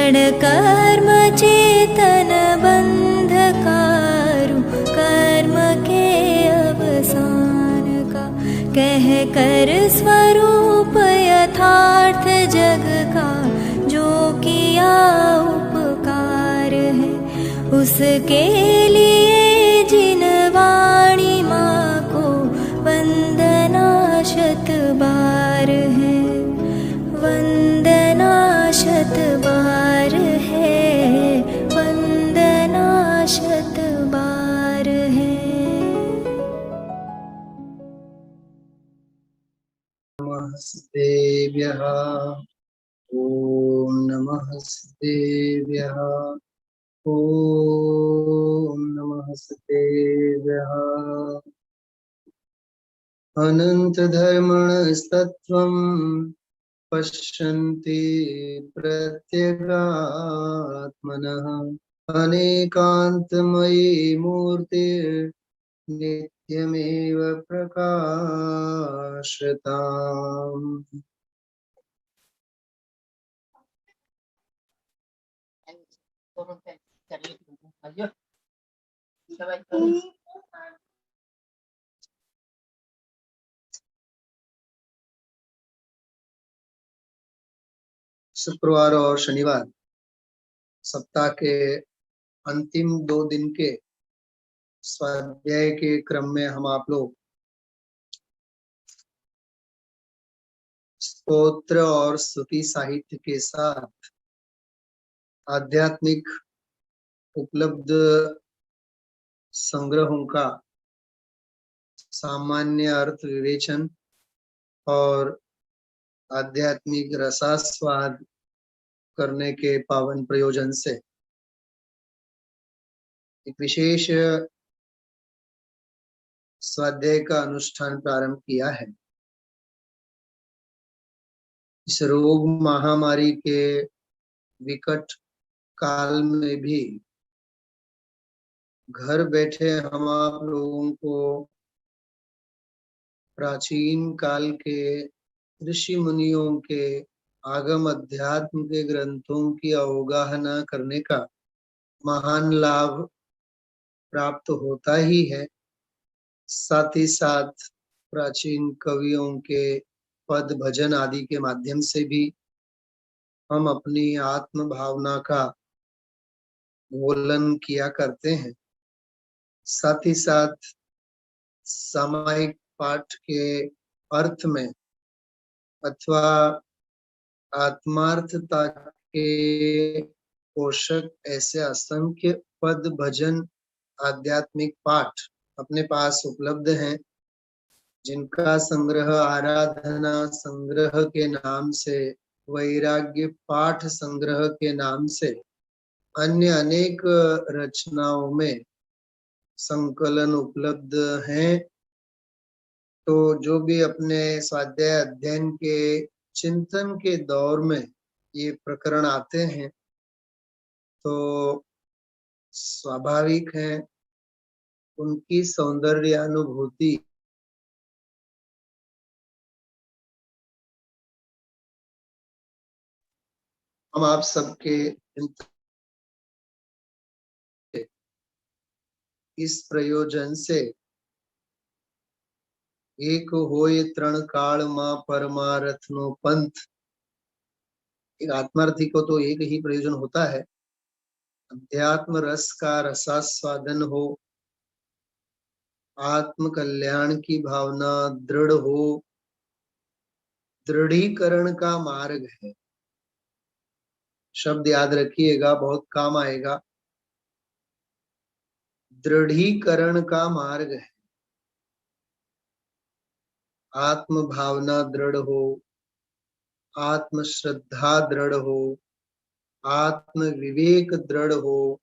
क्षण कर्म चेतन बंधकारु, कर्म के अवसान का कह कर स्वरूप यथार्थ जग का, जो किया उपकार है उसके लिए जिन वाणी माँ को वंदना शत बार है, वंदना शत बार है, वंदना शत बार है। नमस्तेभ्यः। ओम नमस्तेभ्यः। ओम नमस्तेभ्यः। अनंत धर्मणस्तत्त्वं पश्यन्ति प्रत्यगात्मनः, अनेकान्तमयी मूर्तिर्नित्यमेव प्रकाशताम्। शुक्रवार और शनिवार सप्ताह के अंतिम 2 दिन के स्वाध्याय के क्रम में हम आप लोग स्तोत्र और स्तुति साहित्य के साथ आध्यात्मिक उपलब्ध संग्रहों का सामान्य अर्थ विवेचन और आध्यात्मिक रसास्वाद करने के पावन प्रयोजन से एक विशेष स्वाध्याय का अनुष्ठान प्रारंभ किया है। इस रोग महामारी के विकट काल में भी घर बैठे हम आप लोगों को प्राचीन काल के ऋषि मुनियों के आगम अध्यात्म के ग्रंथों की अवगाहना करने का महान लाभ प्राप्त होता ही है। साथ ही साथ प्राचीन कवियों के पद भजन आदि के माध्यम से भी हम अपनी आत्म भावना का बोलन किया करते हैं। साथ ही साथ सामायिक पाठ के अर्थ में अथवा आत्मार्थता के पोषक ऐसे असंख्य पद भजन आध्यात्मिक पाठ अपने पास उपलब्ध हैं, जिनका संग्रह आराधना संग्रह के नाम से, वैराग्य पाठ संग्रह के नाम से, अन्य अनेक रचनाओं में संकलन उपलब्ध हैं। तो जो भी अपने स्वाध्याय अध्ययन के चिंतन के दौर में ये प्रकरण आते हैं तो स्वाभाविक है उनकी सौंदर्य अनुभूति हम आप सबके इस प्रयोजन से एक होय त्रण काल मां परमारथ नो पंथ। एक आत्मार्थी को तो एक ही प्रयोजन होता है, अध्यात्म रस का रसास्वादन हो, आत्म कल्याण की भावना दृढ़ हो, दृढ़ीकरण का मार्ग है। शब्द याद रखिएगा, बहुत काम आएगा। दृढ़ीकरण का मार्ग है। आत्म भावना दृढ़ हो, आत्म श्रद्धा दृढ़ हो, आत्म विवेक दृढ़ हो,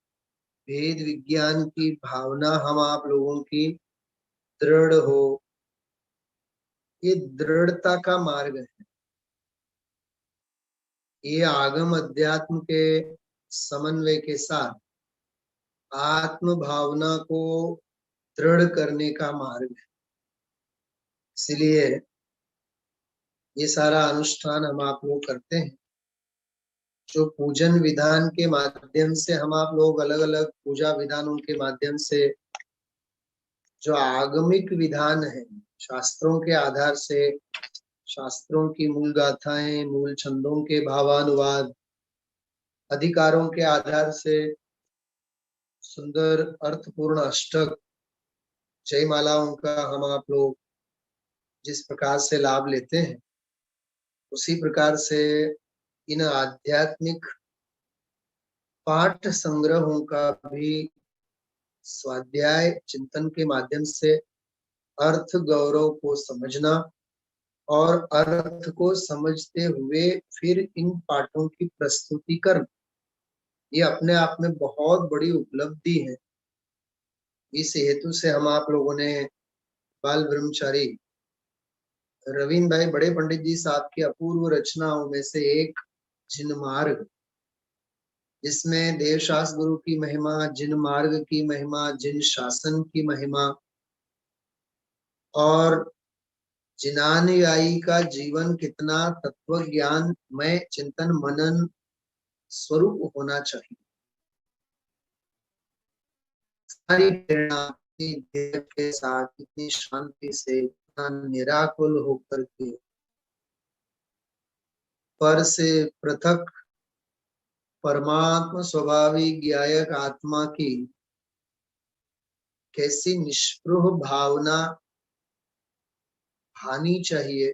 वेद विज्ञान की भावना हम आप लोगों की दृढ़ हो, ये दृढ़ता का मार्ग है। ये आगम अध्यात्म के समन्वय के साथ आत्म भावना को दृढ़ करने का मार्ग है। इसलिए ये सारा अनुष्ठान हम आप लोग करते हैं। जो पूजन विधान के माध्यम से हम आप लोग अलग अलग पूजा विधानों के माध्यम से जो आगमिक विधान है, शास्त्रों के आधार से, शास्त्रों की मूल गाथाएं, मूल छंदों के भावानुवाद, अधिकारों के आधार से सुंदर अर्थपूर्ण अष्टक जयमालाओं का हम आप लोग जिस प्रकार से लाभ लेते हैं, उसी प्रकार से इन आध्यात्मिक पाठ संग्रहों का भी स्वाध्याय चिंतन के माध्यम से अर्थ गौरव को समझना और अर्थ को समझते हुए फिर इन पाठों की प्रस्तुति करना, ये अपने आप में बहुत बड़ी उपलब्धि है। इस हेतु से हम आप लोगों ने बाल ब्रह्मचारी रविंद्र भाई बड़े पंडित जी साहब की अपूर्व रचनाओं में से एक जिन मार्ग, जिसमें देवशास्त्र गुरु की महिमा, जिन मार्ग की महिमा, जिन शासन की महिमा और जिनानुयायी का जीवन कितना तत्व ज्ञान में चिंतन मनन स्वरूप होना चाहिए, सारी प्रेरणा इतनी धैर्य के साथ, इतनी शांति से, इतना निराकुल होकर के पर से पृथक परमात्मा स्वभावी ज्ञायक आत्मा की कैसी निष्पृह भावना हानि चाहिए,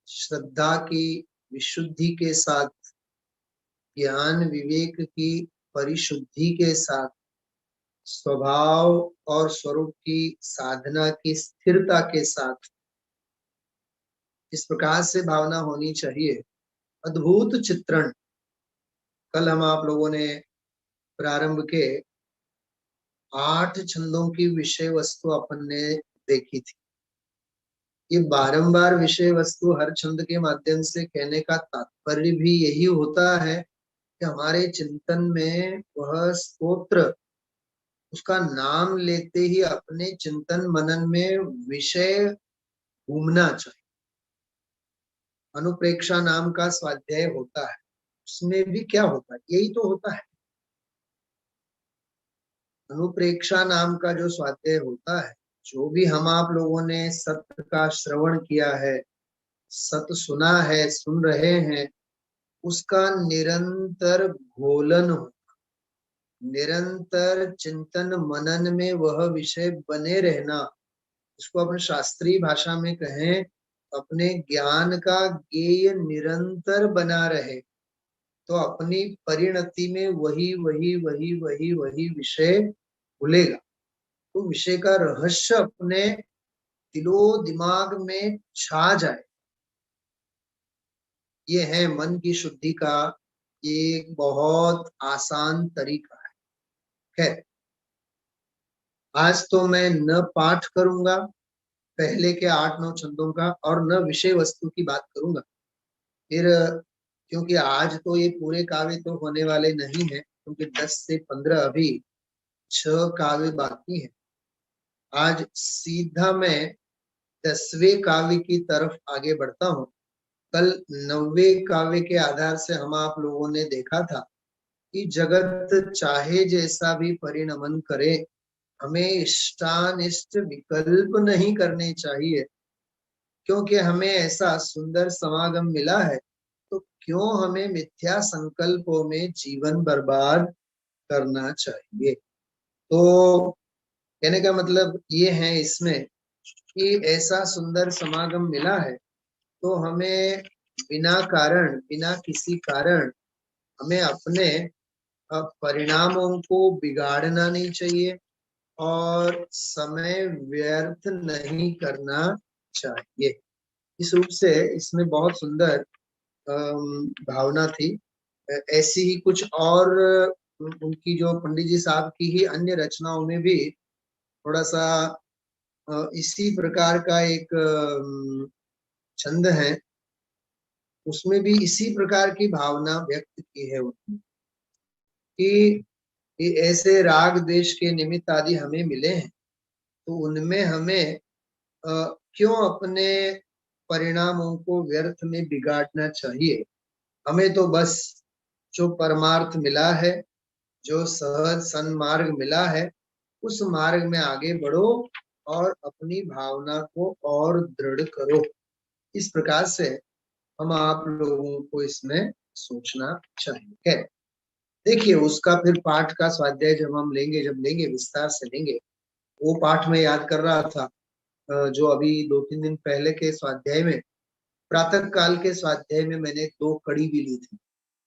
श्रद्धा की विशुद्धि के साथ, ज्ञान विवेक की परिशुद्धि के साथ, स्वभाव और स्वरूप की साधना की स्थिरता के साथ इस प्रकार से भावना होनी चाहिए। अद्भुत चित्रण कल हम आप लोगों ने प्रारंभ के 8 छंदों की विषय वस्तु अपन ने देखी थी। ये बारंबार विषय वस्तु हर छंद के माध्यम से कहने का तात्पर्य भी यही होता है कि हमारे चिंतन में वह स्तोत्र, उसका नाम लेते ही अपने चिंतन मनन में विषय घूमना चाहिए। अनुप्रेक्षा नाम का स्वाध्याय होता है, उसमें भी क्या होता है, यही तो होता है। अनुप्रेक्षा नाम का जो स्वाध्याय होता है, जो भी हम आप लोगों ने सत्य का श्रवण किया है, सत्य सुना है, सुन रहे हैं, उसका निरंतर घोलन हो, निरंतर चिंतन मनन में वह विषय बने रहना, उसको अपन शास्त्रीय भाषा में कहें, अपने ज्ञान का गेय निरंतर बना रहे, तो अपनी परिणति में वही वही वही वही वही विषय खुलेगा। तो विषय का रहस्य अपने दिलो दिमाग में छा जाए। ये है मन की शुद्धि का एक बहुत आसान तरीका है। खैर, आज तो मैं न पाठ करूंगा पहले के 8-9 छंदों का और न विषय वस्तु की बात करूंगा, फिर क्योंकि आज तो ये पूरे काव्य तो होने वाले नहीं है, क्योंकि 10 से 15 अभी 6 काव्य बाकी है। आज सीधा मैं 10वें काव्य की तरफ आगे बढ़ता हूँ। कल 9वें काव्य के आधार से हम आप लोगों ने देखा था कि जगत चाहे जैसा भी परिणमन करे, हमें इष्टानिष्ट विकल्प नहीं करने चाहिए, क्योंकि हमें ऐसा सुंदर समागम मिला है, तो क्यों हमें मिथ्या संकल्पों में जीवन बर्बाद करना चाहिए। तो कहने का मतलब ये है इसमें कि ऐसा सुंदर समागम मिला है, तो हमें बिना कारण, बिना किसी कारण हमें अपने परिणामों को बिगाड़ना नहीं चाहिए और समय व्यर्थ नहीं करना चाहिए। इस रूप से इसमें बहुत सुंदर भावना थी। ऐसी ही कुछ और उनकी जो पंडित जी साहब की ही अन्य रचनाओं में भी थोड़ा सा इसी प्रकार का एक छंद है, उसमें भी इसी प्रकार की भावना व्यक्त की है उन्होंने कि ऐसे राग देश के निमित्त आदि हमें मिले हैं, तो उनमें हमें क्यों अपने परिणामों को व्यर्थ में बिगाड़ना चाहिए। हमें तो बस जो परमार्थ मिला है, जो सहज सन्मार्ग मिला है, उस मार्ग में आगे बढ़ो और अपनी भावना को और दृढ़ करो। इस प्रकार से हम आप लोगों को इसमें सोचना चाहिए। देखिए, उसका फिर पाठ का स्वाध्याय जब हम लेंगे, जब लेंगे विस्तार से लेंगे। वो पाठ में याद कर रहा था, जो अभी 2-3 दिन पहले के स्वाध्याय में, प्रातः काल के स्वाध्याय में मैंने 2 कड़ी भी ली थी।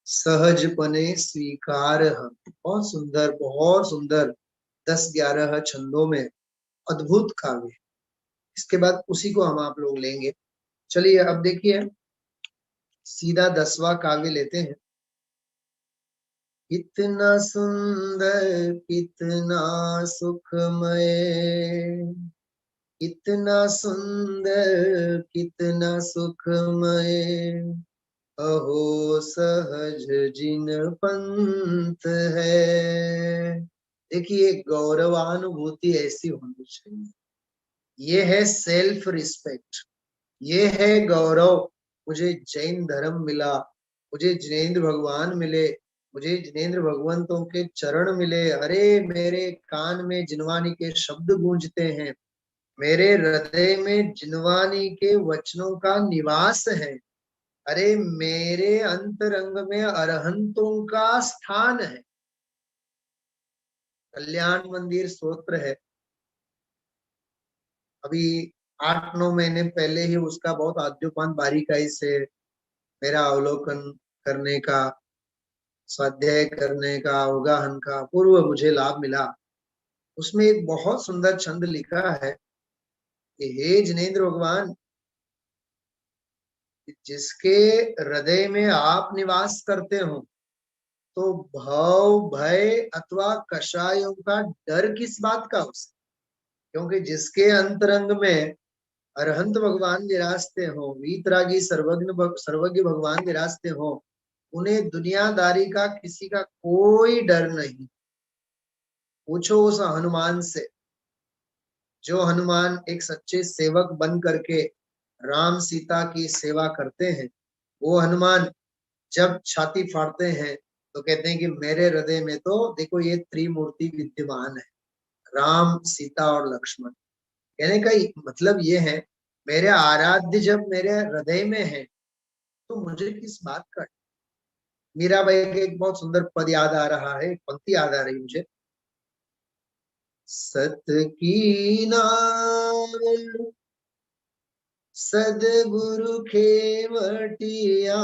सहजपने स्वीकार, बहुत सुंदर 10-11 छंदों में अद्भुत काव्य। इसके बाद उसी को हम आप लोग लेंगे। चलिए अब देखिए, सीधा 10वां काव्य लेते हैं। कितना सुंदर, कितना सुखमय, कितना सुंदर, कितना सुखमय, अहो सहज जिन पंथ है। देखिए, गौरवानुभूति ऐसी होनी चाहिए। ये है सेल्फ रिस्पेक्ट, ये है गौरव। मुझे जैन धर्म मिला, मुझे जिनेंद्र भगवान मिले, मुझे जिनेंद्र भगवंतों के चरण मिले। अरे मेरे कान में जिनवानी के शब्द गूंजते हैं, मेरे हृदय में जिनवानी के वचनों का निवास है। अरे मेरे अंतरंग में अरहंतों का स्थान है। कल्याण मंदिर स्तोत्र है, अभी 8-9 महीने पहले ही उसका बहुत आद्योपांत बारीकाई से मेरा अवलोकन करने का, स्वाध्याय करने का, अवगाहन का पूर्व मुझे लाभ मिला। उसमें एक बहुत सुंदर छंद लिखा है कि हे जिनेंद्र भगवान, जिसके हृदय में आप निवास करते हो, तो भव भय अथवा कषायों का डर किस बात का उसे? क्योंकि जिसके अंतरंग में अरहंत भगवान विराजते हो, वीतरागी सर्वज्ञ भगवान विराजते हो, उन्हें दुनियादारी का किसी का कोई डर नहीं। पूछो उस हनुमान से, जो हनुमान एक सच्चे सेवक बन करके राम सीता की सेवा करते हैं। वो हनुमान जब छाती फाड़ते हैं तो कहते हैं कि मेरे हृदय में तो देखो ये त्रिमूर्ति विद्यमान है, राम सीता और लक्ष्मण। कहने का मतलब ये है, मेरे आराध्य जब मेरे हृदय में है तो मुझे किस बात का। मीराबाई के एक बहुत सुंदर पद याद आ रहा है, एक पंक्ति याद आ रही मुझे। सत की नाम सदगुरु खेवटिया,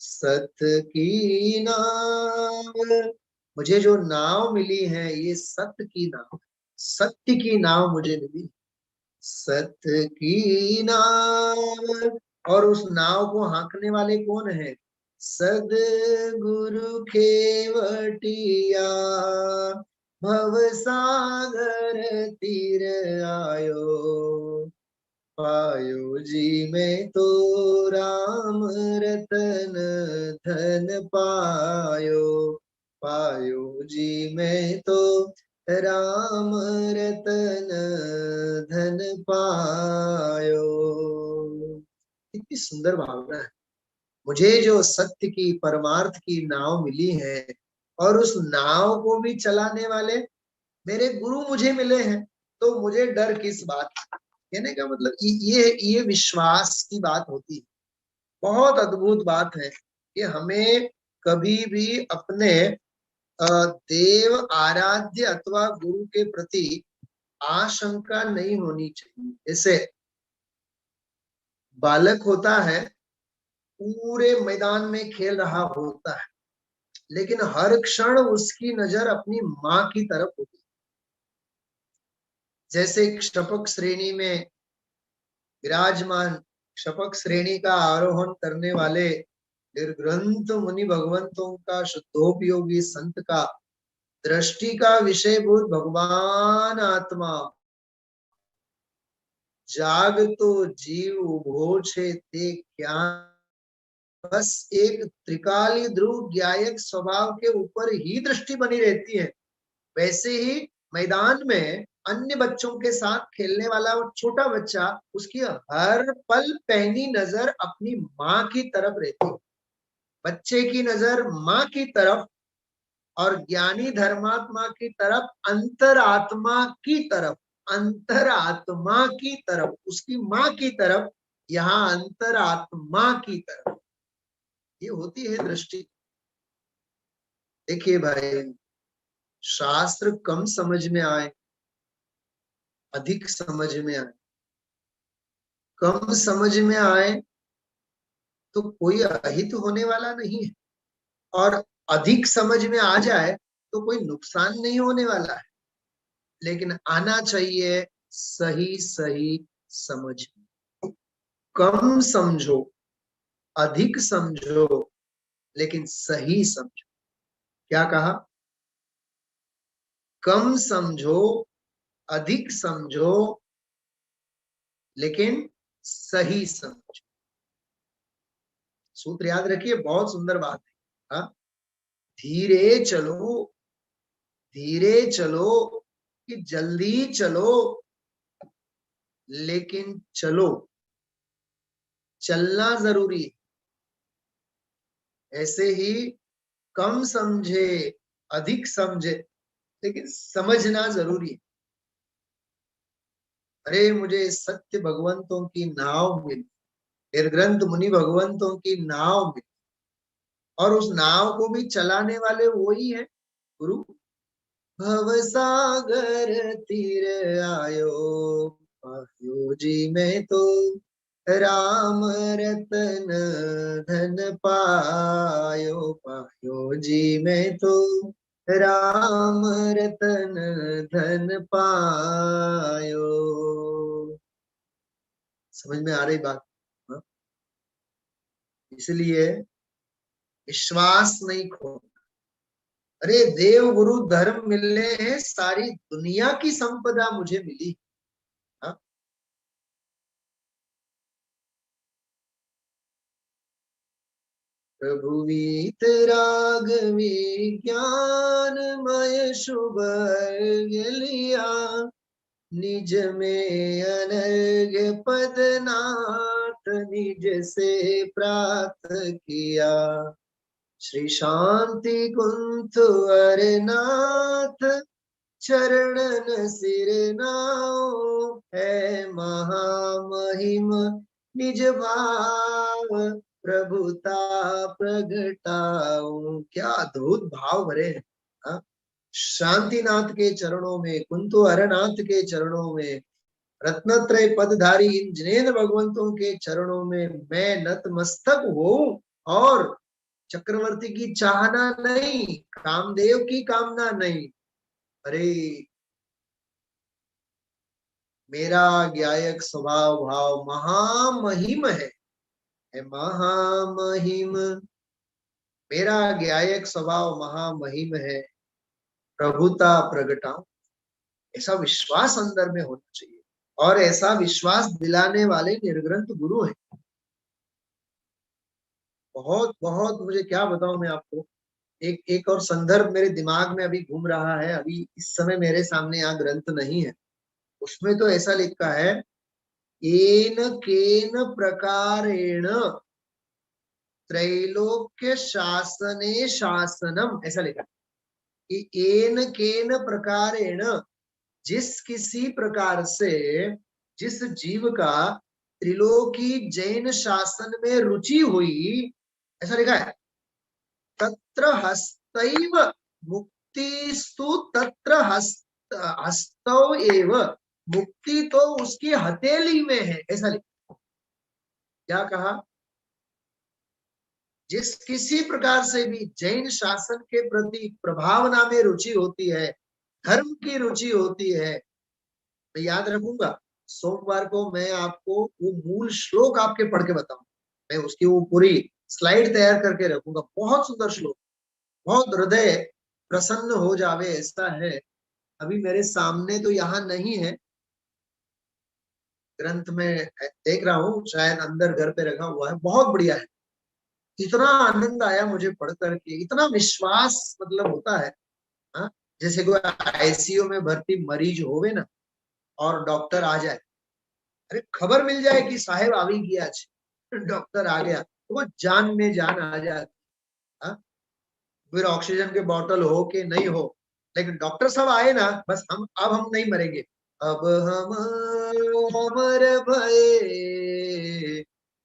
सत की नाव। मुझे जो नाव मिली है ये सत्य की नाव, सत्य की नाव मुझे मिली, सत्य की नाव। और उस नाव को हाँकने वाले कौन है? सदगुरु खेवटिया, भव सागर तीर आयो, पायो जी में तो राम रतन धन पायो, पायो जी में तो राम रतन धन पायो। कितनी सुंदर भावना है। मुझे जो सत्य की परमार्थ की नाव मिली है और उस नाव को भी चलाने वाले मेरे गुरु मुझे मिले हैं, तो मुझे डर किस बात। कहने का मतलब ये विश्वास की बात होती है। बहुत अद्भुत बात है कि हमें कभी भी अपने देव आराध्य अथवा गुरु के प्रति आशंका नहीं होनी चाहिए। जैसे बालक होता है, पूरे मैदान में खेल रहा होता है, लेकिन हर क्षण उसकी नजर अपनी माँ की तरफ होती है। जैसे शपक श्रेणी में विराजमान, शपक श्रेणी का आरोहण करने वाले निर्ग्रंथ मुनि भगवंतों का, शुद्धोपयोगी संत का, दृष्टि का विषयभूत भगवान आत्मा, जाग तो जीव उभो छे ते क्या, बस एक त्रिकाली ध्रुव ज्ञायक स्वभाव के ऊपर ही दृष्टि बनी रहती है। वैसे ही मैदान में अन्य बच्चों के साथ खेलने वाला वो छोटा बच्चा, उसकी हर पल पैनी नजर अपनी माँ की तरफ रहती है। बच्चे की नजर माँ की तरफ और ज्ञानी धर्मात्मा की तरफ, अंतरात्मा की तरफ, अंतरात्मा की तरफ, उसकी माँ की तरफ, यहाँ अंतरात्मा की तरफ, ये होती है दृष्टि। देखिए भाई, शास्त्र कम समझ में आए, अधिक समझ में आए, कम समझ में आए तो कोई अहित होने वाला नहीं है, और अधिक समझ में आ जाए तो कोई नुकसान नहीं होने वाला है। लेकिन आना चाहिए सही सही समझ। कम समझो, अधिक समझो, लेकिन सही समझो। क्या कहा? कम समझो, अधिक समझो, लेकिन सही समझो। सूत्र याद रखिए, बहुत सुंदर बात है। हाँ? धीरे चलो, धीरे चलो कि जल्दी चलो, लेकिन चलो, चलना जरूरी है। ऐसे ही कम समझे, अधिक समझे, लेकिन समझना जरूरी है। अरे मुझे सत्य भगवंतों की नाव मिली, निर्ग्रंथ मुनि भगवंतों की नाव मिली, और उस नाव को भी चलाने वाले वो ही है, गुरु। भव सागर तीर आयो, पायो जी मैं तो राम रतन धन पायो, पायो जी मैं तो राम रतन धन पायो। समझ में आ रही बात? हाँ? इसलिए विश्वास नहीं खो। अरे देव गुरु धर्म मिलने हैं, सारी दुनिया की संपदा मुझे मिली। हाँ? प्रभुवीत राघवी ज्ञानमय शुभ लिया, निज में अनर्घ पदनाथ निज से प्राप्त किया। श्री शांति कुंथ अरनाथ चरणन सिर नाओ, है महामहिम निज भाव प्रभुता प्रगटाओ। क्या अद्भुत भाव भरे हैं। हाँ? शांतिनाथ के चरणों में, कुंतु हरनाथ के चरणों में, रत्नत्रय पदधारी इन जिनेन्द्र भगवंतों के चरणों में मैं नतमस्तक हूँ। और चक्रवर्ती की चाहना नहीं, कामदेव की कामना नहीं। अरे मेरा ज्ञायक स्वभाव भाव महामहिम है महामहिम। मेरा ज्ञायक स्वभाव महामहिम है, प्रभुता प्रगटाऊं। ऐसा विश्वास अंदर में होना चाहिए, और ऐसा विश्वास दिलाने वाले निर्ग्रंथ गुरु हैं। बहुत बहुत, मुझे क्या बताऊं मैं आपको। एक और संदर्भ मेरे दिमाग में अभी घूम रहा है, अभी इस समय मेरे सामने यहाँ ग्रंथ नहीं है। उसमें तो ऐसा लिखा है, येन केन प्रकारेण त्रैलोक्य शासने शासनम, ऐसा लिखा कि येन केन प्रकारेण, जिस किसी प्रकार से, जिस जीव का त्रिलोकी जैन शासन में रुचि हुई, ऐसा लिखा है, तत्र हस्तैव मुक्तिस्तु तत्र हस्तौ एव, मुक्ति तो उसकी हथेली में है, ऐसा लिखा। क्या कहा? जिस किसी प्रकार से भी जैन शासन के प्रति प्रभावना में रुचि होती है, धर्म की रुचि होती है, मैं याद रखूंगा। सोमवार को मैं आपको वो मूल श्लोक आपके पढ़ के बताऊंगा। मैं उसकी वो पूरी स्लाइड तैयार करके रखूंगा। बहुत सुंदर श्लोक, बहुत हृदय प्रसन्न हो जावे ऐसा है। अभी मेरे सामने तो यहाँ नहीं है, ग्रंथ में देख रहा हूँ, शायद अंदर घर पे रखा हुआ है। बहुत बढ़िया है। इतना आनंद आया मुझे पढ़ करके, इतना विश्वास मतलब होता है। हाँ? जैसे कोई आईसीयू में भर्ती मरीज होवे ना और डॉक्टर आ जाए, अरे खबर मिल जाए कि साहेब आवी गया डॉक्टर आ गया, तो वो जान में जान आ जाती। हाँ? फिर ऑक्सीजन के बोतल हो के नहीं हो, लेकिन डॉक्टर सब आए ना, बस हम नहीं मरेंगे, अब हम अमर भये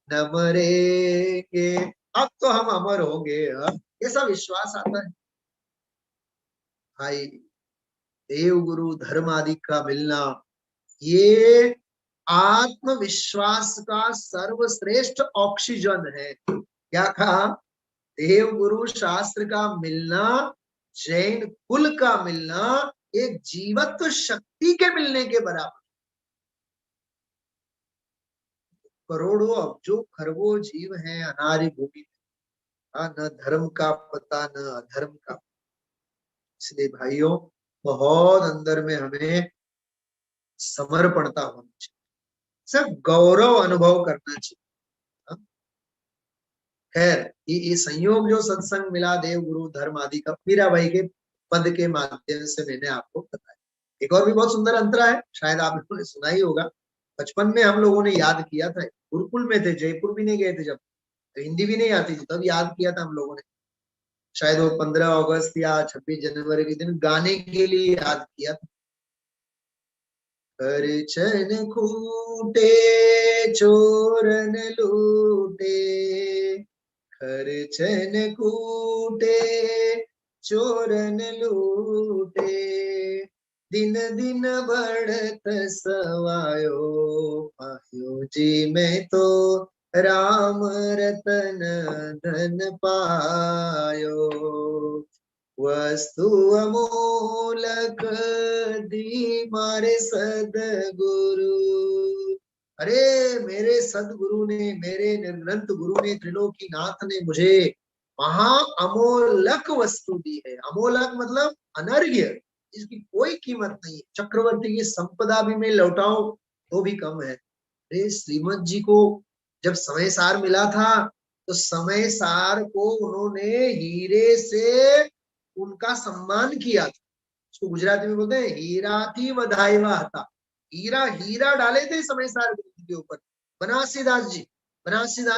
न मरेंगे, अब तो हम अमर होंगे। हाँ? ऐसा विश्वास आता है भाई। देव गुरु धर्म आदि का मिलना, ये आत्मविश्वास का सर्वश्रेष्ठ ऑक्सीजन है। क्या कहा? देव गुरु शास्त्र का मिलना, जैन कुल का मिलना, एक जीवत्व शक्ति के मिलने के बराबर। करोड़ों अब्जों खरबों जीव हैं अनार्य भूमि में, न धर्म का पता न अधर्म का। इसलिए भाइयों, बहुत अंदर में हमें समर्पणता होनी चाहिए, सब गौरव अनुभव करना चाहिए। हाँ? खैर, ये संयोग जो सत्संग मिला देव गुरु धर्म आदि का, मीरा भाई के पद के माध्यम से मैंने आपको बताया। एक और भी बहुत सुंदर अंतरा है, शायद आप लोगों ने सुना ही होगा। बचपन में हम लोगों ने याद किया था, गुरुकुल में थे, जयपुर भी नहीं गए थे जब, तो हिंदी भी नहीं आती थी, तब याद किया था हम लोगों ने। शायद वो 15 अगस्त या 26 जनवरी के दिन गाने के लिए याद किया था। करचन खूटे चोरन लूटे, खर्चन कूटे चोरन लूटे, दिन दिन बढ़त सवायो, पायो जी मैं तो राम रतन धन पायो, वस्तु अमोलक दी मारे सदगुरु। अरे मेरे सदगुरु ने, मेरे निर्ग्रंथ गुरु ने, त्रिलोकीनाथ ने मुझे महा अमोलक वस्तु दी है। अमोलक मतलब अनर्घ्य, इसकी कोई कीमत नहीं है। चक्रवर्ती की संपदा भी मैं लौटाऊं तो भी कम है। अरे श्रीमद जी को जब समय सार मिला था, तो समय सार को उन्होंने हीरे से उनका सम्मान किया था। उसको गुजराती में बोलते हैं हीरा थी वधाईवा था। हीरा हीरा डाले थे समय सार के ऊपर। बनारसी दास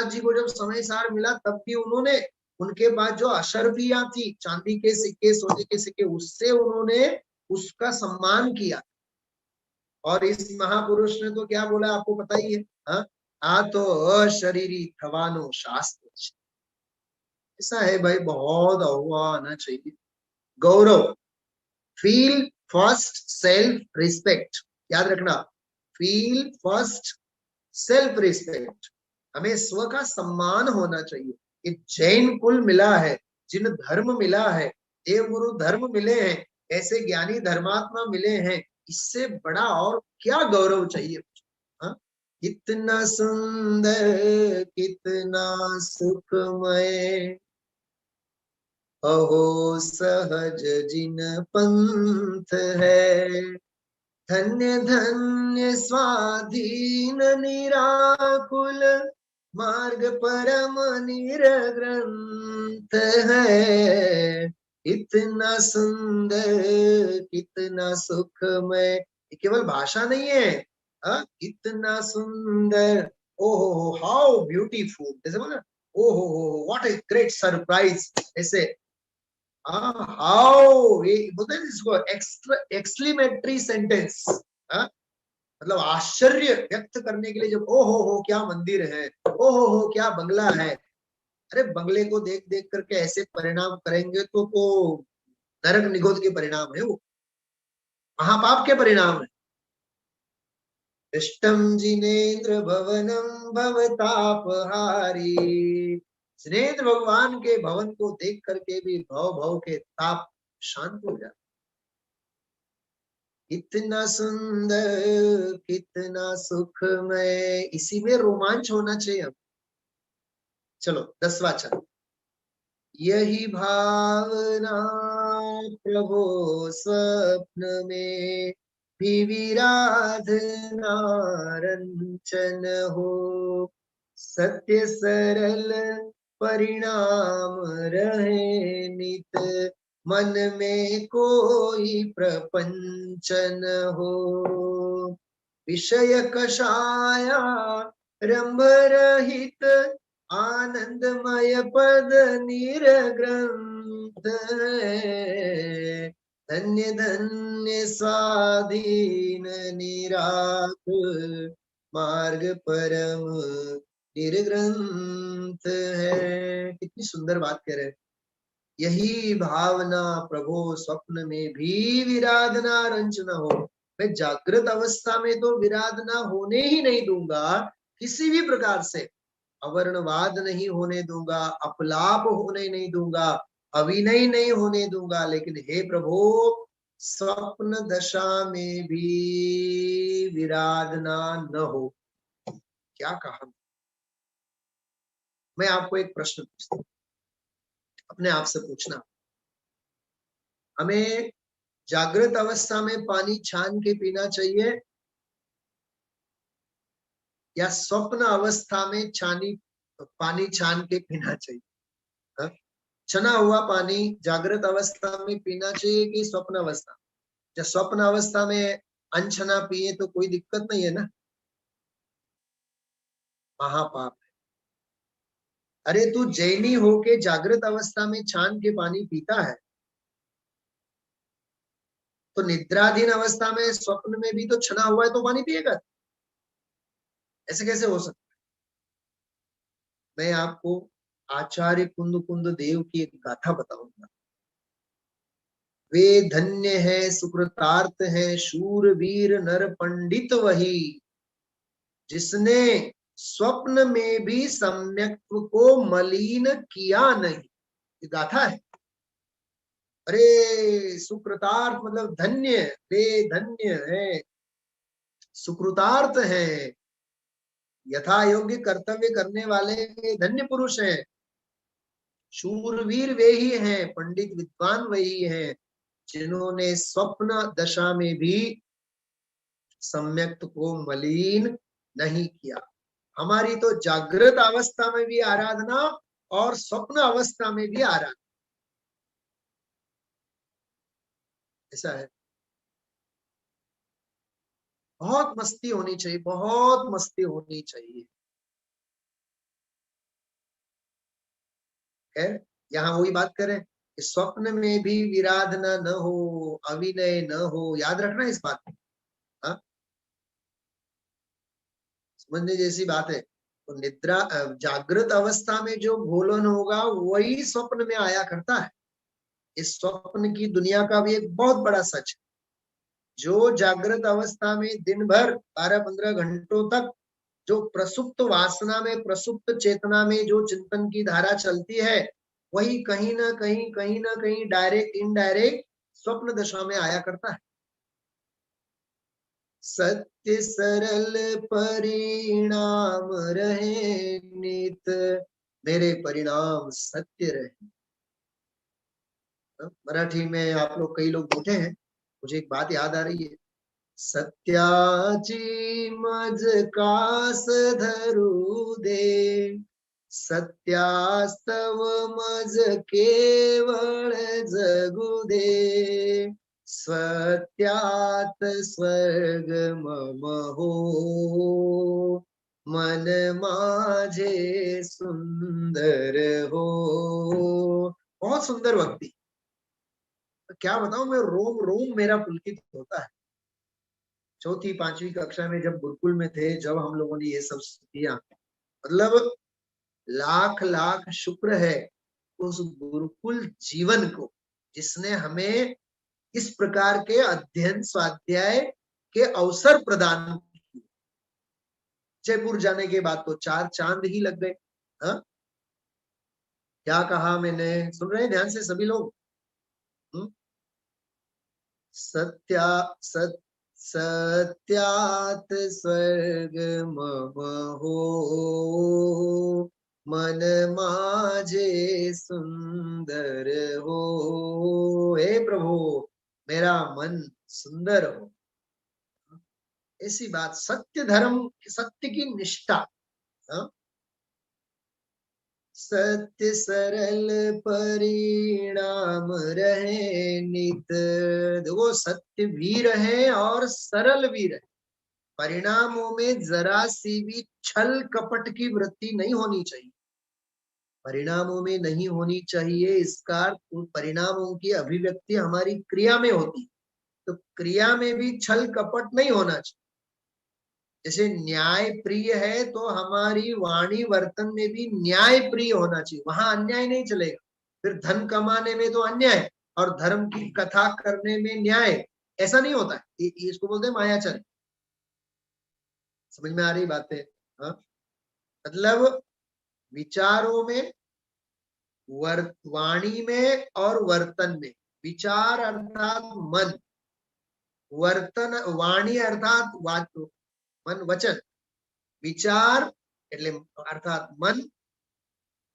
जी को जब समय सार मिला, तब भी उन्होंने, उनके बाद जो अशरफियां थी, चांदी के सिक्के, सोने के सिक्के, उससे उन्होंने उसका सम्मान किया। और इस महापुरुष ने तो क्या बोला आपको पता ही है, हाँ? आ तो अशरीरी थवानो शास्त्र। ऐसा है भाई, बहुत हुआ आना चाहिए। गौरव, फील फर्स्ट सेल्फ रिस्पेक्ट, याद रखना, फील फर्स्ट सेल्फ रिस्पेक्ट। हमें स्व का सम्मान होना चाहिए। एक जैन कुल मिला है, जिन धर्म मिला है, देव गुरु धर्म मिले हैं, ऐसे ज्ञानी धर्मात्मा मिले हैं, इससे बड़ा और क्या गौरव चाहिए। हाँ? कितना सुंदर, कितना सुखमय, अहो सहज जिन पंथ है, धन्य धन्य स्वाधीन निराकुल, मार्ग परम निरग्रंथ है। इतना सुंदर, कितना सुखमय, ये केवल भाषा नहीं है। इतना सुंदर, ओहो हाउ ब्यूटीफुल, जैसे बोला, ओहो व्हाट ए ग्रेट सरप्राइज, ऐसे हाउ, ये बोलते हैं इसको एक्सक्लेमेटरी सेंटेंस, मतलब आश्चर्य व्यक्त करने के लिए। जब ओ हो क्या मंदिर है, ओ हो क्या बंगला है। अरे बंगले को देख देख करके ऐसे परिणाम करेंगे तो नरक निगोद के परिणाम है, वो महापाप के परिणाम है। इष्टम जिनेन्द्र भवनम भवतापहारी, जिनेन्द्र भगवान के भवन को देख करके भी भव भव के ताप शांत हो जाता। इतना सुंदर, कितना सुखमय, इसी में रोमांच होना चाहिए हम। चलो 10वां चरण, यही भावना प्रभो स्वप्न में भी विराधना रंचन हो, सत्य सरल परिणाम रहे नित मन में कोई प्रपंच न हो। विषय कषाया रंभ रहित आनंदमय पद निर्ग्रंथ। धन्य धन्य स्वाधीन निराख मार्ग परम निर्ग्रंथ है। कितनी सुंदर बात कह रहे हैं। यही भावना प्रभु स्वप्न में भी विराधना रंच न हो। मैं जागृत अवस्था में तो विराधना होने ही नहीं दूंगा, किसी भी प्रकार से अवर्णवाद नहीं होने दूंगा, अपलाप होने नहीं दूंगा, अभिनय नहीं होने दूंगा। लेकिन हे प्रभु, स्वप्न दशा में भी विराधना न हो। क्या कहा? मैं आपको एक प्रश्न पूछता हूं, अपने आप से पूछना। हमें जागृत अवस्था में पानी छान के पीना चाहिए या स्वप्न अवस्था में पानी छान के पीना चाहिए? हा? छना हुआ पानी जागृत अवस्था में पीना चाहिए कि स्वप्न अवस्था? जब स्वप्न अवस्था में अनछना पिए तो कोई दिक्कत नहीं है ना, महापाप है। अरे तू जैनी होके जागृत अवस्था में छान के पानी पीता है, तो निद्राधीन अवस्था में स्वप्न में भी तो छना हुआ है तो पानी पिएगा? ऐसे कैसे हो सकता? मैं आपको आचार्य कुंद कुंद देव की एक गाथा बताऊंगा। वे धन्य है सुकृतार्थ है शूरवीर नर पंडित वही, जिसने स्वप्न में भी सम्यक्त्व को मलिन किया नहीं। ये गाथा है। अरे सुकृतार्थ मतलब धन्य, वे धन्य है, सुकृतार्थ है, यथा योग्य कर्तव्य करने वाले वे धन्य पुरुष हैं। शूरवीर वे ही हैं, पंडित विद्वान वही हैं, जिन्होंने स्वप्न दशा में भी सम्यक्त को मलिन नहीं किया। हमारी तो जागृत अवस्था में भी आराधना और स्वप्न अवस्था में भी आराधना, ऐसा है। बहुत मस्ती होनी चाहिए, बहुत मस्ती होनी चाहिए। खैर यहाँ वही बात करें कि स्वप्न में भी विराधना न हो, अविनय न हो, याद रखना इस बात में। हाँ, समझने जैसी बात है। तो निद्रा जागृत अवस्था में जो भोलन होगा वही स्वप्न में आया करता है। इस स्वप्न की दुनिया का भी एक बहुत बड़ा सच है। जो जागृत अवस्था में दिन भर 12-15 घंटों तक जो प्रसुप्त वासना में, प्रसुप्त चेतना में जो चिंतन की धारा चलती है, वही कहीं ना कहीं डायरेक्ट इनडायरेक्ट स्वप्न दशा में आया करता है। सत्य सरल परिणाम रहे नित, मेरे परिणाम सत्य रहे। मराठी में आप लोग कई लोग बैठे हैं, मुझे एक बात याद आ रही है। सत्याची मज कास धरू दे, सत्यास्तव मज केवळ जगू दे, सत्यात स्वर्ग मम हो, मन माझे सुंदर हो। बहुत सुंदर भक्ति, क्या बताऊं मैं, रोम रोम मेरा पुलकित होता है। चौथी पांचवी कक्षा में जब गुरुकुल में थे, जब हम लोगों ने ये सब किया, मतलब लाख लाख शुक्र है उस गुरुकुल जीवन को, जिसने हमें इस प्रकार के अध्ययन स्वाध्याय के अवसर प्रदान किए। जयपुर जाने के बाद तो 4 चांद ही लग गए। हाँ, क्या कहा मैंने, सुन रहे हैं ध्यान से सभी लोग? सत्या सत्यात स्वर्ग मम हो, मन माझे सुंदर हो। हे प्रभु, मेरा मन सुंदर हो। ऐसी बात, सत्य धर्म, सत्य की निष्ठा, हाँ? सत्य सरल परिणाम रहे नित। देखो सत्य भी रहे और सरल भी रहे, परिणामों में जरा सी भी छल कपट की वृत्ति नहीं होनी चाहिए, परिणामों में नहीं होनी चाहिए। इसका परिणामों की अभिव्यक्ति हमारी क्रिया में होती, तो क्रिया में भी छल कपट नहीं होना चाहिए। जैसे न्याय प्रिय है तो हमारी वाणी वर्तन में भी न्याय प्रिय होना चाहिए, वहां अन्याय नहीं चलेगा। फिर धन कमाने में तो अन्याय और धर्म की कथा करने में न्याय, ऐसा नहीं होता है। इसको बोलते हैं मायाचल। समझ में आ रही बात है? हाँ, मतलब विचारों में, वाणी में और वर्तन में। विचार अर्थात मन, वर्तन वाणी अर्थात मन वचन, विचार એટલે अर्थात मन,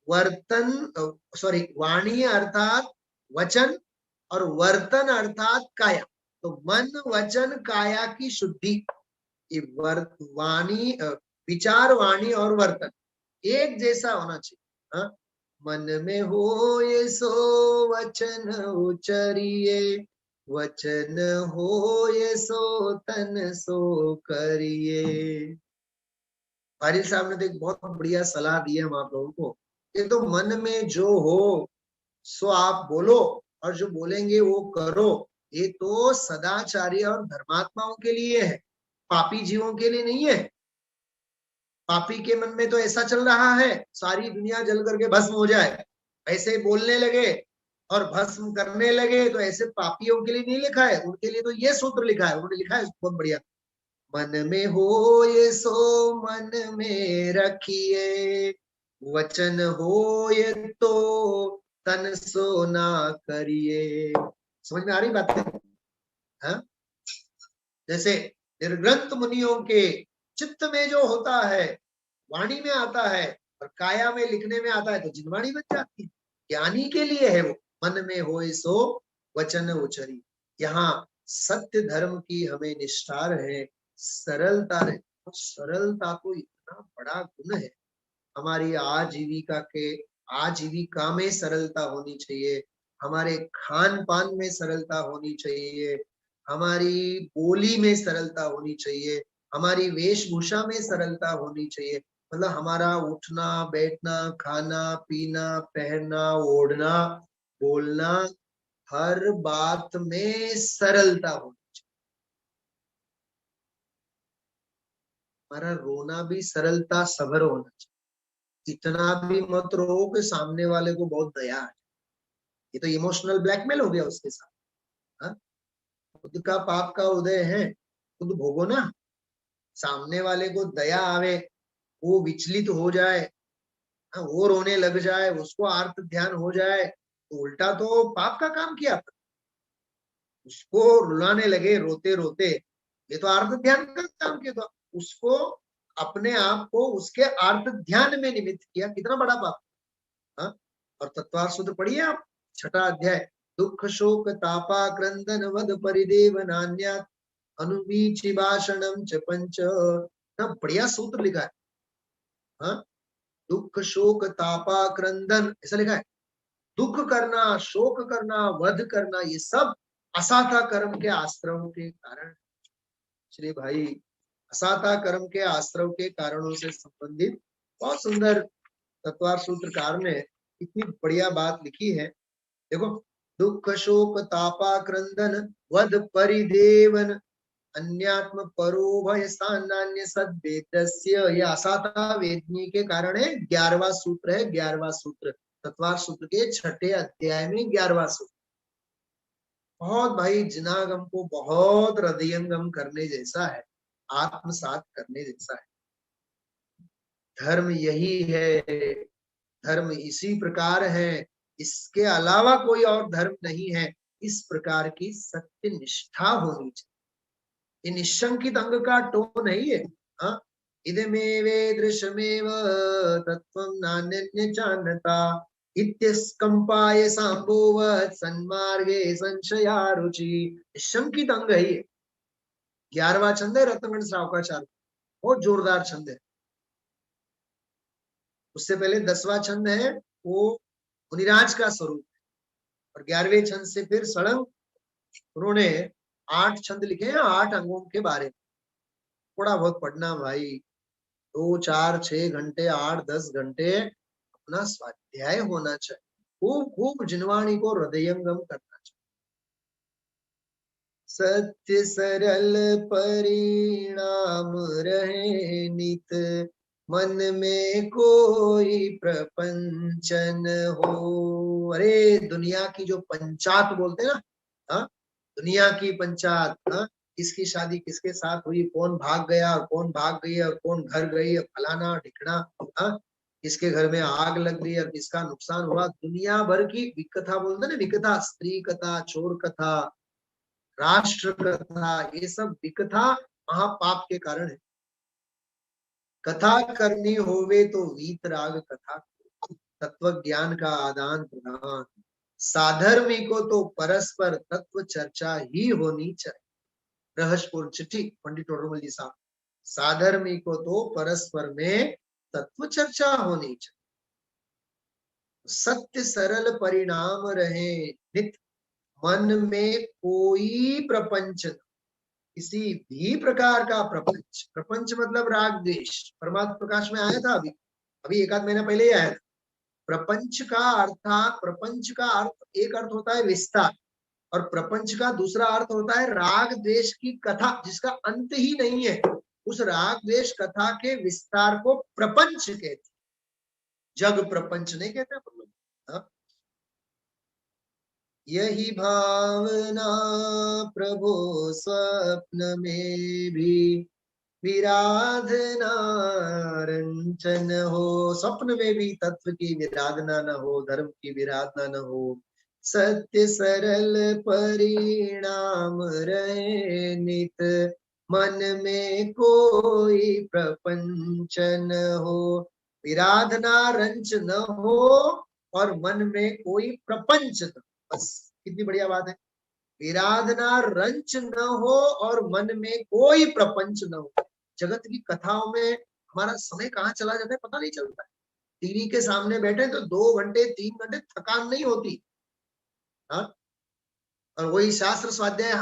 वर्तन सॉरी वाणी अर्थात वचन और वर्तन अर्थात काया। तो मन वचन काया की शुद्धि, वाणी विचार वाणी और वर्तन एक जैसा होना चाहिए। हाँ? मन में हो ये सो वचन उचरिए, वचन हो ये सो तन सो करिए। पारिल साहब ने तो एक बहुत बढ़िया सलाह दी है हम आप लोगों को, ये तो मन में जो हो सो आप बोलो और जो बोलेंगे वो करो। ये तो सदाचारी और धर्मात्माओं के लिए है, पापी जीवों के लिए नहीं है। पापी के मन में तो ऐसा चल रहा है सारी दुनिया जल करके भस्म हो जाए, ऐसे बोलने लगे और भस्म करने लगे, तो ऐसे पापियों के लिए नहीं लिखा है, उनके लिए तो ये सूत्र लिखा है, उन्होंने लिखा है बहुत बढ़िया। मन में हो ये सो मन में रखिए, वचन हो ये तो तन सो ना करिए। समझ में आ रही बात है? हाँ? जैसे निर्ग्रंथ मुनियों के चित्त में जो होता है वाणी में आता है और काया में लिखने में आता है, तो जिनवाणी बन जाती है। ज्ञानी के लिए है वो, मन में होए सो वचन उचरी। यहाँ सत्य धर्म की हमें निष्ठा रहे, सरलता रहे। तो सरलता तो इतना बड़ा गुण है। हमारी आजीविका में सरलता होनी चाहिए, हमारे खान पान में सरलता होनी चाहिए, हमारी बोली में सरलता होनी चाहिए, हमारी वेशभूषा में सरलता होनी चाहिए। मतलब हमारा उठना बैठना खाना पीना पहनना ओढ़ना बोलना, हर बात में सरलता होनी चाहिए। हमारा रोना भी सरलता सभर होना चाहिए, इतना भी मत रो कि सामने वाले को बहुत दया है। ये तो इमोशनल ब्लैकमेल हो गया उसके साथ। हाँ? खुद का पाप का उदय है, खुद भोगो ना। सामने वाले को दया आवे, वो विचलित हो जाए, वो रोने लग जाए, उसको आर्त ध्यान हो जाए, तो उल्टा तो पाप का काम किया। उसको रुलाने लगे रोते रोते, ये तो आर्त ध्यान का काम किया। तो उसको अपने आप को उसके आर्त ध्यान में निमित्त किया, कितना बड़ा पाप। हाँ? और तत्वार सूत्र पढ़िए आप, 6वां अध्याय। दुख शोक तापा क्रंदन वध परिदेव नान्या अनुवीचि भाषणम च पंच। ना बढ़िया सूत्र लिखा है। हाँ? दुख शोक तापा क्रंदन ऐसा लिखा है। दुख करना, शोक करना, वध करना, ये सब असाथा कर्म के आश्रम के कारण। श्री भाई, असाथा कर्म के आश्रम के कारणों से संबंधित बहुत सुंदर तत्वार सूत्रकार ने इतनी बढ़िया बात लिखी है। देखो, दुख शोक तापा क्रंदन वध परिदेवन अन्यात्म परोभय सान्य सद्वेदस्य, यह असाथा वेदनी के कारण है। 11वां सूत्र है, 11वां सूत्र तत्वार सूत्र के 6ठे अध्याय में 11वां सूत्र। बहुत भाई जिनागम को बहुत हृदयंगम करने जैसा है, आत्मसात करने जैसा है। धर्म यही है, धर्म इसी प्रकार है, इसके अलावा कोई और धर्म नहीं है। इस प्रकार की सत्य निष्ठा होनी चाहिए। ये निशंकित अंग का टोन है ये। हाँ, इदमेवे दृश्यमेव तत्वं नान्यन्य चान्यता इत्यस्कंपाय सांभोवत् सन्मार्गे संशया रुचि। निशंकित अंग है ये। 11वां छंद है रत्नगण श्रावकाचार्य, बहुत जोरदार छंद है। उससे पहले 10वां छंद है वो मुनिराज का स्वरूप है, और 11वें छंद से फिर सड़ंग उन्होंने 8 छंद लिखे हैं 8 अंगों के बारे में। थोड़ा बहुत पढ़ना भाई, 2 4 6 घंटे 8 10 घंटे अपना स्वाध्याय होना चाहिए, खूब खूब जिनवाणी को हृदयंगम करना चाहिए। सत्य सरल परिणाम रहे नित, मन में कोई प्रपंचन हो। अरे दुनिया की जो पंचात बोलते हैं ना, हाँ, दुनिया की पंचात, हाँ, किसकी शादी किसके साथ हुई, कौन भाग गया और कौन भाग गई और कौन घर गई, और फलाना ढिकना, हाँ, किसके घर में आग लग गई और किसका नुकसान हुआ, दुनिया भर की विकथा बोलते ना, विकथा, स्त्री कथा, चोर कथा, राष्ट्र कथा, ये सब विकथा महापाप के कारण है। कथा करनी होवे तो वीतराग कथा, तत्व ज्ञान का आदान प्रदान, साधर्मी को तो परस्पर तत्व चर्चा ही होनी चाहिए। रहस्यपुर चिट्ठी पंडित टोडरमल जी साहब। साधर्मी को तो परस्पर में तत्व चर्चा होनी चाहिए। सत्य सरल परिणाम रहे नित, मन में कोई प्रपंच, किसी भी प्रकार का प्रपंच, प्रपंच मतलब राग द्वेष, परमात्मा प्रकाश में आया था, अभी अभी 1 आध महीना पहले ही आया था। प्रपंच का अर्थात, प्रपंच का अर्थ, एक अर्थ होता है विस्तार, और प्रपंच का दूसरा अर्थ होता है राग द्वेष की कथा जिसका अंत ही नहीं है। उस राग द्वेष कथा के विस्तार को प्रपंच कहते, जग प्रपंच नहीं कहते हम लोग, हाँ? यही भावना प्रभु स्वप्न में भी विराधना रंचन हो। स्वप्न में भी तत्व की विराधना न हो, धर्म की विराधना न हो, सत्य सरल परिणाम रहे नित, मन में कोई प्रपंच न हो, विराधना रंच न हो और मन में कोई प्रपंच न, बस कितनी बढ़िया बात है। विराधना रंच न हो और मन में कोई प्रपंच न हो। जगत की कथाओं में हमारा समय कहाँ चला जाता है पता नहीं चलता है। टीवी के सामने बैठे तो 2 घंटे 3 घंटे थकान नहीं होती, हाँ? और वही शास्त्र स्वाध्याय,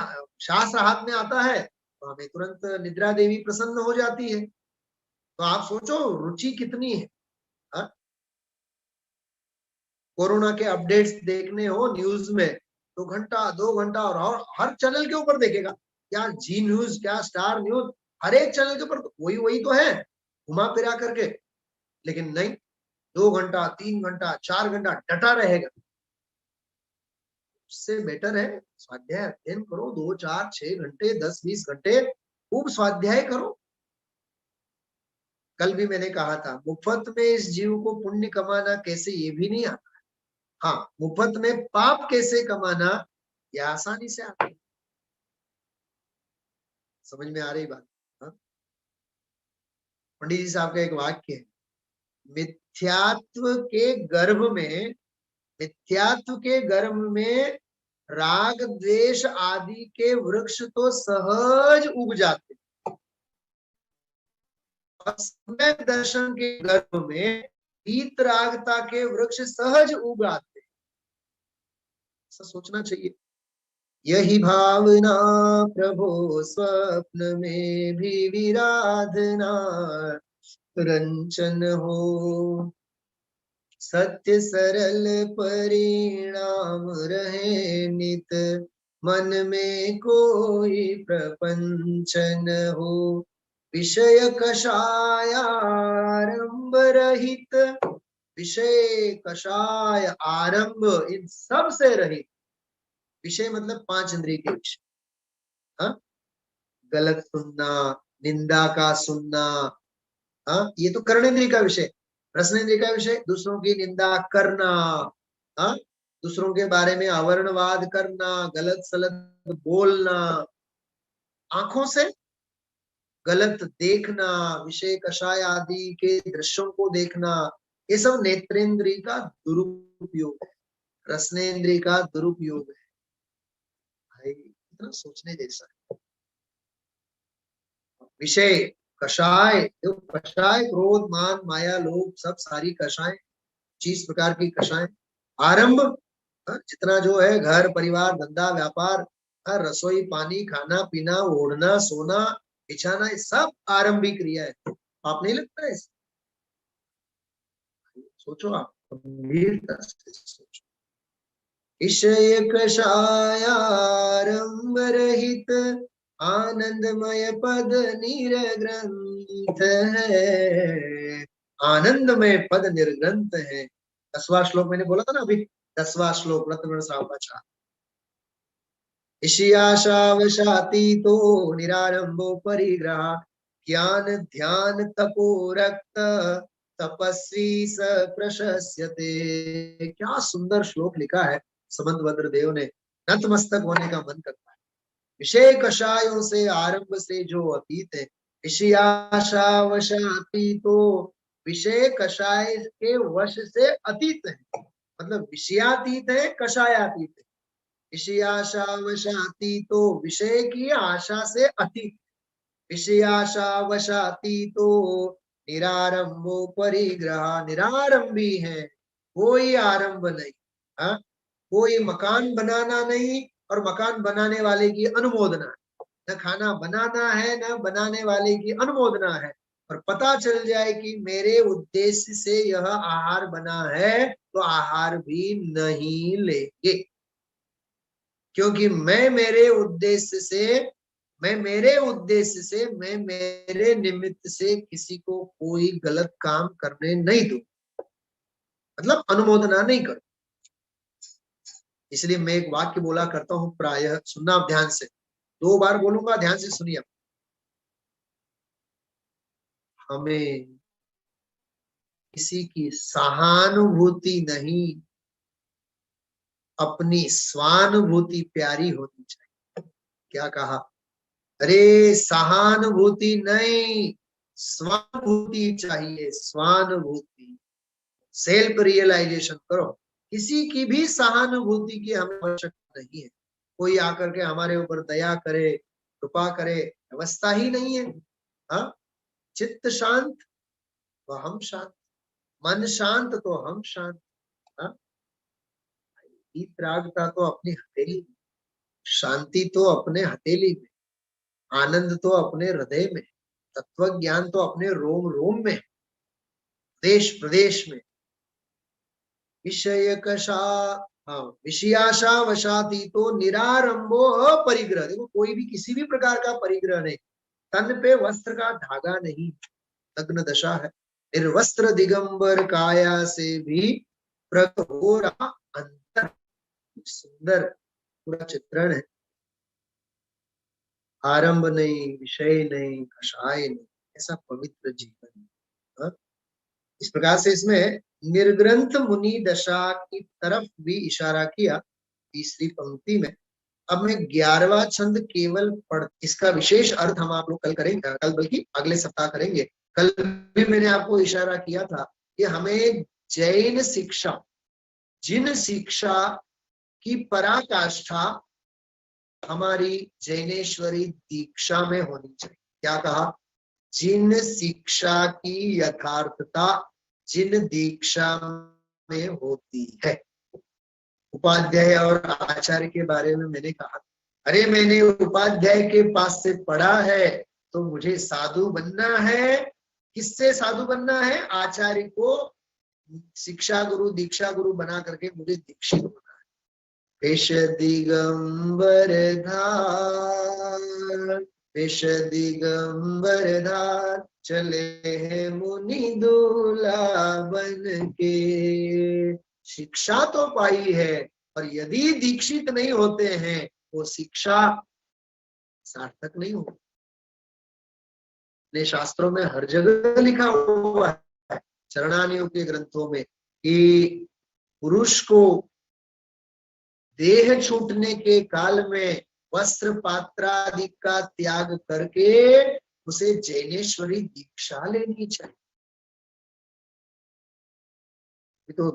शास्त्र हाथ में आता है तो हमें तुरंत निद्रा देवी प्रसन्न हो जाती है। तो आप सोचो रुचि कितनी है, हाँ? कोरोना के अपडेट्स देखने हो न्यूज में तो घंटा 2 घंटा, और हर चैनल के ऊपर देखेगा, क्या जी न्यूज, क्या स्टार न्यूज, हर एक चैनल के ऊपर वही वही तो है घुमा फिरा करके। लेकिन नहीं, 2 घंटा 3 घंटा 4 घंटा डटा रहेगा। उससे बेटर है स्वाध्याय अध्ययन करो, 2 4 6 घंटे 10 20 घंटे खूब स्वाध्याय करो। कल भी मैंने कहा था मुफ्त में इस जीव को पुण्य कमाना कैसे, ये भी नहीं आता। हाँ, मुफ्त में पाप कैसे कमाना यह आसानी से आता है। समझ में आ रही बात, हाँ? पंडित जी साहब का एक वाक्य है, मिथ्यात्व के गर्भ में, मिथ्यात्व के गर्भ में राग द्वेष आदि के वृक्ष तो सहज उग जाते, और समय दर्शन के गर्भ में वीतरागता के वृक्ष सहज उग आते। ऐसा सोचना चाहिए। यही भावना प्रभु स्वप्न में भी विराधना रंचन हो, सत्य सरल परिणाम रहे नित, मन में कोई प्रपंच न हो, विषय कषाय आरंभ रहित, विषय कषाय आरंभ इन सब से रहित। विषय मतलब 5 इंद्रिय के विषय, हाँ? गलत सुनना, निंदा का सुनना, हाँ, ये तो कर्णेंद्रिय का विषय। रसनेंद्रिय का विषय दूसरों की निंदा करना, हाँ, दूसरों के बारे में अवर्णवाद करना, गलत सलत बोलना, आंखों से गलत देखना, विषय कषाय आदि के दृश्यों को देखना, ये सब नेत्रेंद्रिय का दुरुपयोग है, रसनेंद्रिय का दुरुपयोग है। भाई इतना सोचने जैसा है। विषय कषाय, जो कषाय क्रोध मान माया लोभ सब सारी कषाय, 25 प्रकार की कषाय। आरंभ, जितना जो है घर परिवार धंधा व्यापार, रसोई पानी खाना पीना ओढ़ना सोना बिछाना, ये सब आरंभिक क्रिया है। आप नहीं लगता है? सोचो, आप गंभीरता से सोचो। विषय कषायारंभ रहित आनंदमय पद निर्ग्रंथ है। आनंदमय पद निर्ग्रंथ है। 10वां श्लोक मैंने बोला था ना अभी, 10वां श्लोक रत्न सावचा। ईशियाशावशातीतो निरारंभो परिग्रह ज्ञान ध्यान तपो रक्त तपस्वी स प्रशस्यते। क्या सुंदर श्लोक लिखा है समंतभद्र देव ने, नतमस्तक होने का मन करता है। विषय कषायों से आरंभ से जो अतीत है, विषयाशावशातीतो, विषय कषाय के वश से अतीत है, मतलब विषयातीत है कषायातीत है। विषयाशावशातीतो, विषय की आशा से अतीत, विषयाशावशातीतो निरारंभो परिग्रह, निरारंभी है, कोई आरंभ नहीं। हाँ, कोई मकान बनाना नहीं और मकान बनाने वाले की अनुमोदना, न खाना बनाना है न बनाने वाले की अनुमोदना है। और पता चल जाए कि मेरे उद्देश्य से यह आहार बना है तो आहार भी नहीं लेंगे, क्योंकि मैं मेरे उद्देश्य से मैं मेरे निमित्त से किसी को कोई गलत काम करने नहीं दूं, मतलब अनुमोदना नहीं करूं। इसलिए मैं एक वाक्य बोला करता हूं, प्रायः सुनना आप ध्यान से, 2 बार बोलूंगा, ध्यान से सुनिए। हमें किसी की सहानुभूति नहीं, अपनी स्वानुभूति प्यारी होनी चाहिए। क्या कहा? अरे सहानुभूति नहीं, स्वानुभूति चाहिए, स्वानुभूति, सेल्फ रियलाइजेशन करो। किसी की भी सहानुभूति की हमें आवश्यकता नहीं है। कोई आकर के हमारे ऊपर दया करे कृपा करे, व्यवस्था ही नहीं है। हाँ, चित्त शांत तो हम शांत, मन शांत तो हम शांत। हाँ, वीतरागता तो अपनी हथेली में, शांति तो अपने हथेली में, आनंद तो अपने हृदय में, तत्व ज्ञान तो अपने रोम रोम में, देश प्रदेश में। विषय कषा, हाँ, विषयाशा वशाती तो निरारंभो अपरिग्रह। देखो, कोई भी किसी भी प्रकार का परिग्रह नहीं, तन पे वस्त्र का धागा नहीं, नग्न दशा है। निर्वस्त्र दिगंबर काया से भी प्रकट हो रहा अंतर। सुंदर पूरा चित्रण है। आरंभ नहीं, विषय नहीं, कषाय नहीं, ऐसा पवित्र जीवन। हाँ? इस प्रकार से इसमें निर्ग्रंथ मुनि दशा की तरफ भी इशारा किया 3री पंक्ति में। अब मैं 11वां छंद केवल पढ़, इसका विशेष अर्थ हम आप लोग कल करेंगे, कल बल्कि अगले सप्ताह करेंगे। कल भी मैंने आपको इशारा किया था कि हमें जैन शिक्षा, जिन शिक्षा की पराकाष्ठा हमारी जैनेश्वरी दीक्षा में होनी चाहिए। क्या कहा? जिन शिक्षा की यथार्थता जिन दीक्षा में होती है। उपाध्याय और आचार्य के बारे में मैंने कहा, अरे मैंने उपाध्याय के पास से पढ़ा है तो मुझे साधु बनना है। किससे साधु बनना है? आचार्य को शिक्षा गुरु दीक्षा गुरु बना करके मुझे दीक्षित होना है। वेश दिगंबर धार, वेश दिगंबर धार, चले हैं मुनि दूल्हा बन के। शिक्षा तो पाई है, और यदि दीक्षित नहीं होते हैं वो शिक्षा सार्थक नहीं होगी। ने शास्त्रों में हर जगह लिखा हुआ है, चरणानियों के ग्रंथों में, कि पुरुष को देह छूटने के काल में वस्त्र पात्रादि का त्याग करके उसे जैनेश्वरी दीक्षा लेनी चाहिए। तो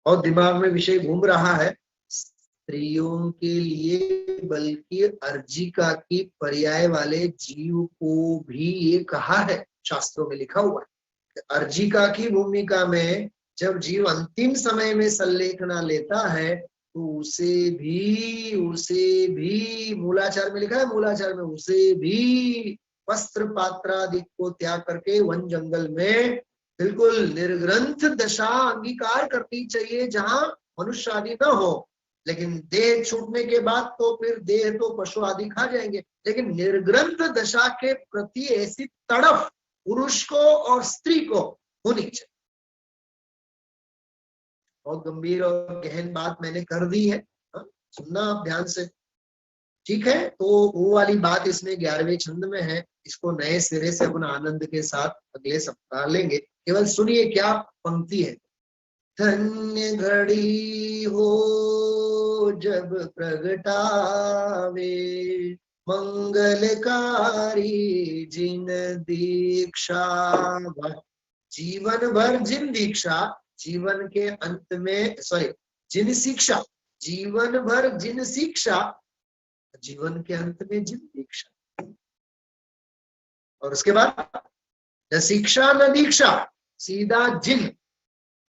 बहुत दिमाग में विषय घूम रहा है, स्त्रियों के लिए बल्कि अर्जिका की पर्याय वाले जीव को भी ये कहा है, शास्त्रों में लिखा हुआ है। अर्जिका की भूमिका में जब जीव अंतिम समय में संलेखना लेता है तो उसे भी मूलाचार में लिखा है, मूलाचार में उसे भी वस्त्र पात्र आदि को त्याग करके वन जंगल में बिल्कुल निर्ग्रंथ दशा अंगीकार करनी चाहिए, जहां मनुष्य आदि न हो। लेकिन देह छूटने के बाद तो फिर देह तो पशु आदि खा जाएंगे, लेकिन निर्ग्रंथ दशा के प्रति ऐसी तड़फ पुरुष को और स्त्री को होनी चाहिए। बहुत गंभीर और गहन बात मैंने कर दी है, सुनना आप ध्यान से, ठीक है। तो वो वाली बात इसमें 11वें छंद में है, इसको नए सिरे से अपना आनंद के साथ अगले सप्ताह लेंगे। केवल सुनिए क्या पंक्ति है। धन्य घड़ी हो जब प्रगटावे मंगलकारी जिन दीक्षा, जीवन भर जिन दीक्षा, जीवन के अंत में जिन शिक्षा, जीवन भर जिन शिक्षा, जीवन के अंत में जिन दीक्षा। और उसके बाद न शिक्षा न दीक्षा, सीधा जिन,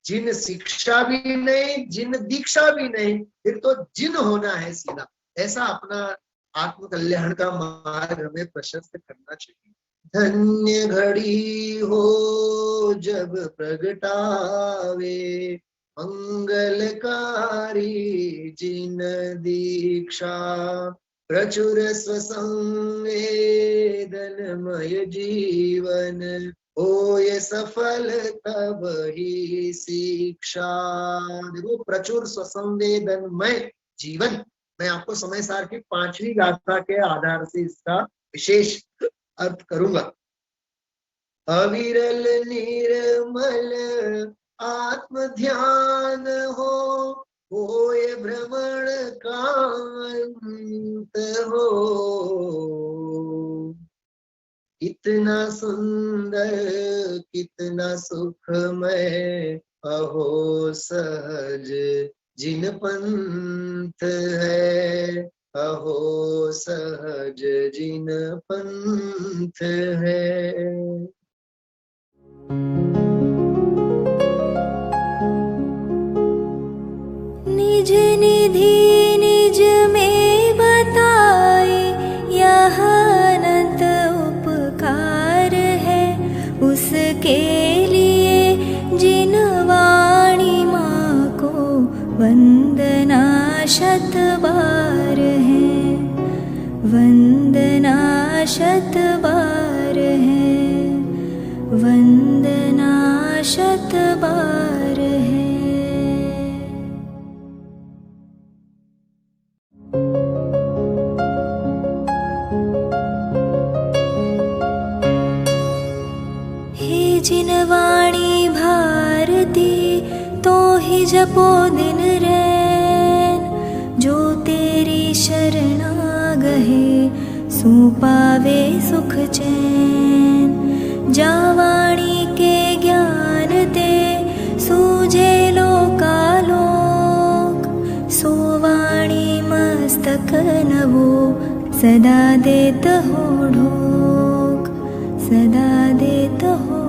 जिन शिक्षा भी नहीं जिन दीक्षा भी नहीं, फिर तो जिन होना है सीधा। ऐसा अपना आत्म कल्याण का मार्ग हमें प्रशस्त करना चाहिए। धन्य घड़ी हो जब प्रगटावे मंगलकारी जिन दीक्षा, प्रचुर स्वसंवेदनमय जीवन होय सफल तब ही शिक्षा। देखो, प्रचुर स्वसंवेदनमय जीवन, मैं आपको समय सार की 5वीं गाथा के आधार से इसका विशेष अर्थ करूंगा। अविरल निर्मल आत्म ध्यान होए भ्रमण का अंत हो, कितना सुंदर कितना सुखमय अहो सहज जिन पंथ है, अहो सहज जिन पंथ है। निज निधि निज में बताए यह अनंत उपकार है, उसके लिए जिन वाणी माँ को वंदना शत बार है, वंदना शत बार है, वंदना शत बार है। हे जिन वाणी भारती तो ही जपो दिन रैन, जो तेरी शरणा गहे सो पावे सुख चैन। जा वाणी के ज्ञान दे सूझे लोकालोक, सो वाणी मस्तक नवो सदा देत हो ढोक, सदा देत हो